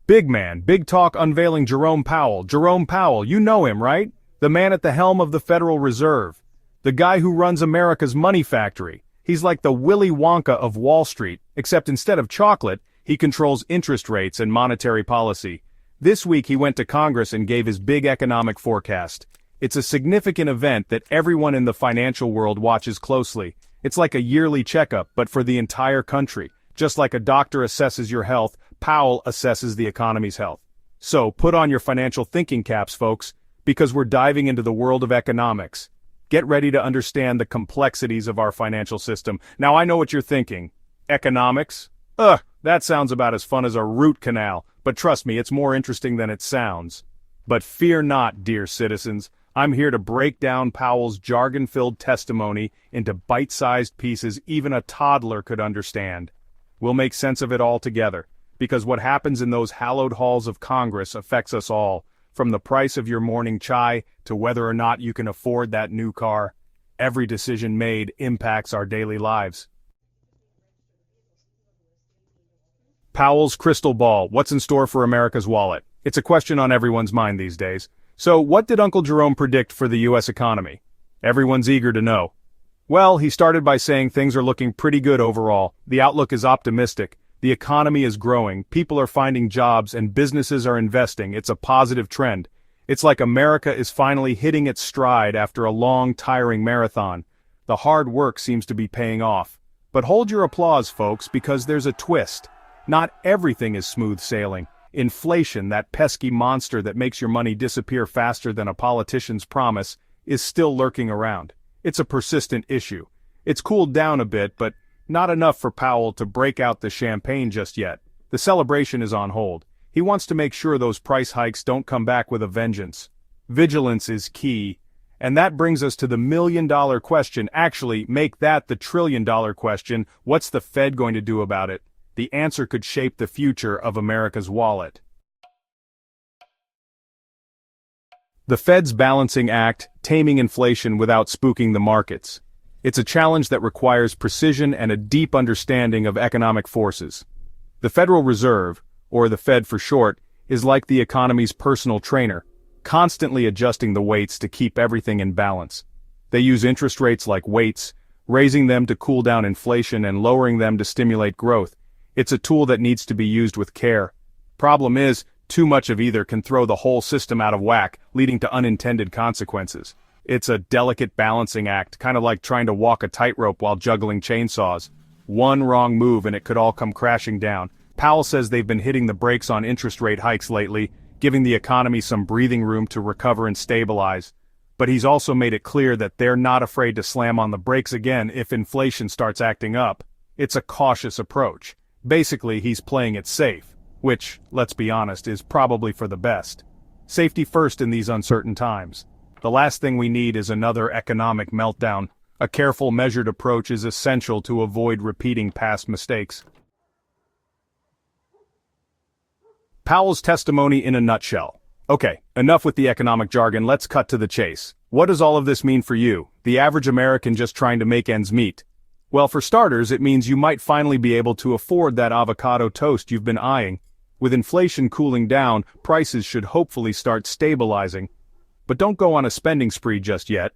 Big man, big talk unveiling Jerome Powell. Jerome Powell, you know him, right? The man at the helm of the Federal Reserve. The guy who runs America's money factory. He's like the Willy Wonka of Wall Street, except instead of chocolate, he controls interest rates and monetary policy. This week he went to Congress and gave his big economic forecast. It's a significant event that everyone in the financial world watches closely. It's like a yearly checkup, but for the entire country. Just like a doctor assesses your health, Powell assesses the economy's health. So, put on your financial thinking caps, folks, because we're diving into the world of economics. Get ready to understand the complexities of our financial system. Now I know what you're thinking. Economics? Ugh, that sounds about as fun as a root canal, but trust me, it's more interesting than it sounds. But fear not, dear citizens. I'm here to break down Powell's jargon-filled testimony into bite-sized pieces even a toddler could understand. We'll make sense of it all together, because what happens in those hallowed halls of Congress affects us all, from the price of your morning chai to whether or not you can afford that new car. Every decision made impacts our daily lives. Powell's crystal ball, what's in store for America's wallet? It's a question on everyone's mind these days. So what did Uncle Jerome predict for the U.S. economy? Everyone's eager to know. Well, he started by saying things are looking pretty good overall. The outlook is optimistic. The economy is growing, people are finding jobs, and businesses are investing. It's a positive trend. It's like America is finally hitting its stride after a long, tiring marathon. The hard work seems to be paying off. But hold your applause, folks, because there's a twist. Not everything is smooth sailing. Inflation, that pesky monster that makes your money disappear faster than a politician's promise, is still lurking around. It's a persistent issue. It's cooled down a bit, but not enough for Powell to break out the champagne just yet. The celebration is on hold. He wants to make sure those price hikes don't come back with a vengeance. Vigilance is key. And that brings us to the million-dollar question. Actually, make that the trillion-dollar question. What's the Fed going to do about it? The answer could shape the future of America's wallet. The Fed's balancing act, taming inflation without spooking the markets. It's a challenge that requires precision and a deep understanding of economic forces. The Federal Reserve, or the Fed for short, is like the economy's personal trainer, constantly adjusting the weights to keep everything in balance. They use interest rates like weights, raising them to cool down inflation and lowering them to stimulate growth. It's a tool that needs to be used with care. Problem is, too much of either can throw the whole system out of whack, leading to unintended consequences. It's a delicate balancing act, kind of like trying to walk a tightrope while juggling chainsaws. One wrong move and it could all come crashing down. Powell says they've been hitting the brakes on interest rate hikes lately, giving the economy some breathing room to recover and stabilize. But he's also made it clear that they're not afraid to slam on the brakes again if inflation starts acting up. It's a cautious approach. Basically, he's playing it safe, which, let's be honest, is probably for the best. Safety first in these uncertain times. The last thing we need is another economic meltdown. A careful, measured approach is essential to avoid repeating past mistakes. Powell's testimony in a nutshell. Okay, enough with the economic jargon, let's cut to the chase. What does all of this mean for you, the average American just trying to make ends meet? Well, for starters, it means you might finally be able to afford that avocado toast you've been eyeing. With inflation cooling down, prices should hopefully start stabilizing. But don't go on a spending spree just yet.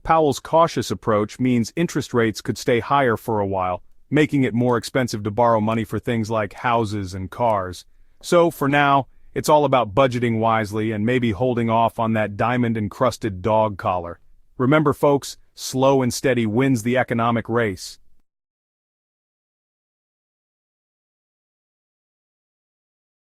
Powell's cautious approach means interest rates could stay higher for a while, making it more expensive to borrow money for things like houses and cars. So, for now, it's all about budgeting wisely and maybe holding off on that diamond-encrusted dog collar. Remember folks, slow and steady wins the economic race.